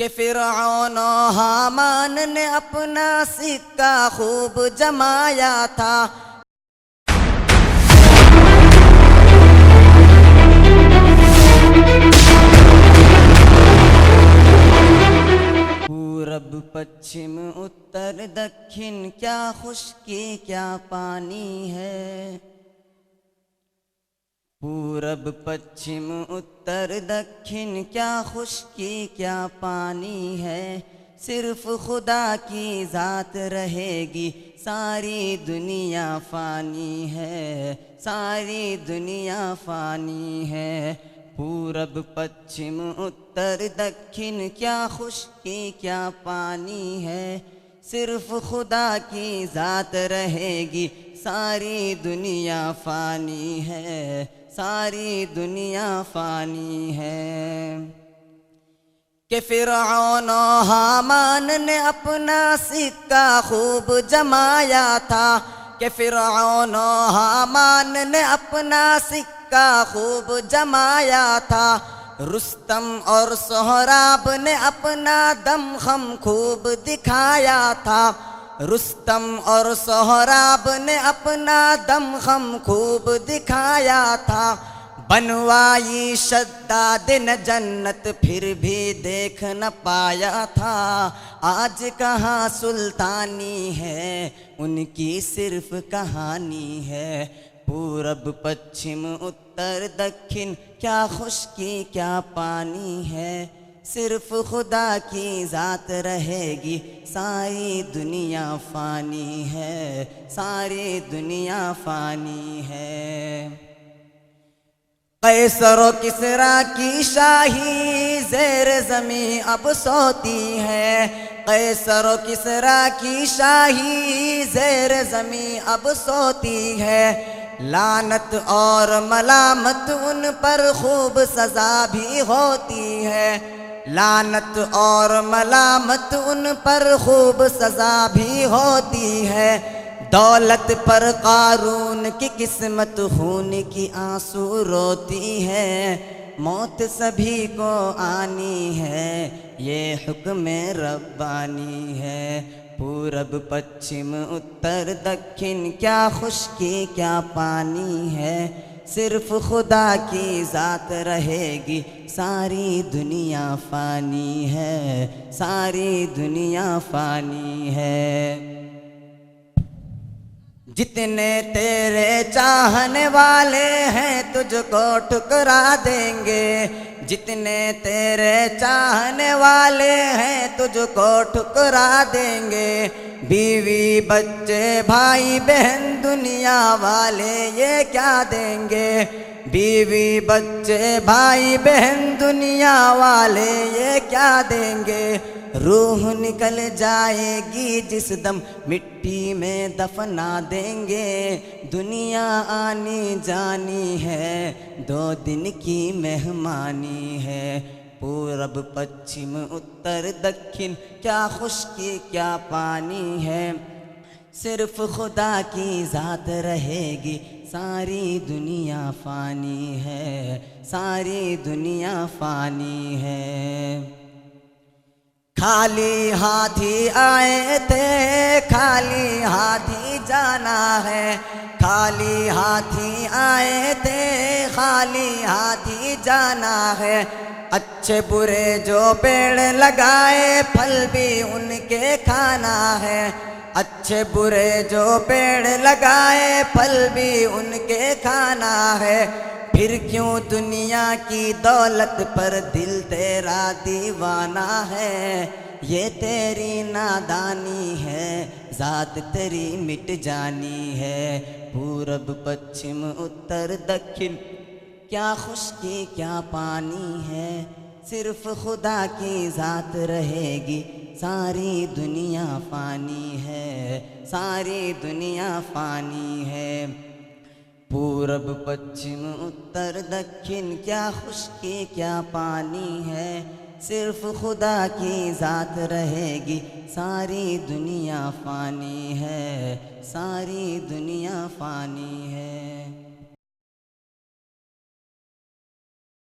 कि फिरऔन और हामान ने अपना सिक्का खूब जमाया था। पूरब पश्चिम उत्तर दक्षिण क्या खुश्की क्या पानी है। पूरब पश्चिम उत्तर दक्षिण क्या खुश्की क्या पानी है। सिर्फ खुदा की ज़ात रहेगी सारी दुनिया फ़ानी है, सारी दुनिया फ़ानी है। पूरब पश्चिम उत्तर दक्षिण क्या खुश्की क्या पानी है। सिर्फ खुदा की ज़ात रहेगी सारी दुनिया फ़ानी है, सारी दुनिया फ़ानी है। कि फिरऔन और हामान ने अपना सिक्का खूब जमाया था। कि फिरऔन और हामान ने अपना सिक्का खूब जमाया था। रुस्तम और सोहराब ने अपना दमखम खूब दिखाया था। रुस्तम और सोहराब ने अपना दमखम खूब दिखाया था। बनवाई शद्दाद ने जन्नत फिर भी देख न पाया था। आज कहाँ सुल्तानी है, उनकी सिर्फ कहानी है। पूरब पश्चिम उत्तर दक्षिण क्या खुश्की क्या पानी है। सिर्फ खुदा की ज़ात रहेगी सारी दुनिया फ़ानी है, सारी दुनिया फ़ानी है। कैसर व किसरा की शाही ज़ेर ज़मी अब सोती है। कैसर व किसरा की शाही ज़ेर ज़मी अब सोती है। लानत और मलामत उन पर खूब सज़ा भी होती है। लानत और मलामत उन पर खूब सज़ा भी होती है। दौलत पर कारून की किस्मत खून की आंसू रोती है। मौत सभी को आनी है, ये हुक्म रब्बानी है। पूरब पश्चिम उत्तर दक्षिण क्या खुश्की क्या पानी है। सिर्फ खुदा की ज़ात रहेगी सारी दुनिया फ़ानी है, सारी दुनिया फ़ानी है। जितने तेरे चाहने वाले हैं तुझको ठुकरा देंगे। जितने तेरे चाहने वाले हैं तुझको ठुकरा देंगे। बीवी बच्चे भाई बहन दुनिया वाले ये क्या देंगे। बीवी बच्चे भाई बहन दुनिया वाले ये क्या देंगे। रूह निकल जाएगी जिस दम मिट्टी में दफना देंगे। दुनिया आनी जानी है, 2 दिन की मेहमानी है। पूरब पश्चिम उत्तर दक्षिण क्या खुश्की क्या पानी है। सिर्फ खुदा की ज़ात रहेगी सारी दुनिया फ़ानी है, सारी दुनिया फ़ानी है। खाली हाथी आए थे खाली हाथी जाना है। खाली हाथी आए थे खाली हाथी जाना है। अच्छे बुरे जो पेड़ लगाए फल भी उनके खाना है। अच्छे बुरे जो पेड़ लगाए फल भी उनके खाना है। फिर क्यों दुनिया की दौलत पर दिल तेरा दीवाना है। ये तेरी नादानी है, ज़ात तेरी मिट जानी है। पूरब पश्चिम उत्तर दक्षिण क्या खुश्की क्या पानी है। सिर्फ खुदा की ज़ात रहेगी सारी दुनिया फ़ानी है, सारी दुनिया फ़ानी है। पूरब पश्चिम उत्तर दक्षिण क्या खुश्की क्या पानी है। सिर्फ खुदा की ज़ात रहेगी सारी दुनिया फ़ानी है, सारी दुनिया फ़ानी है।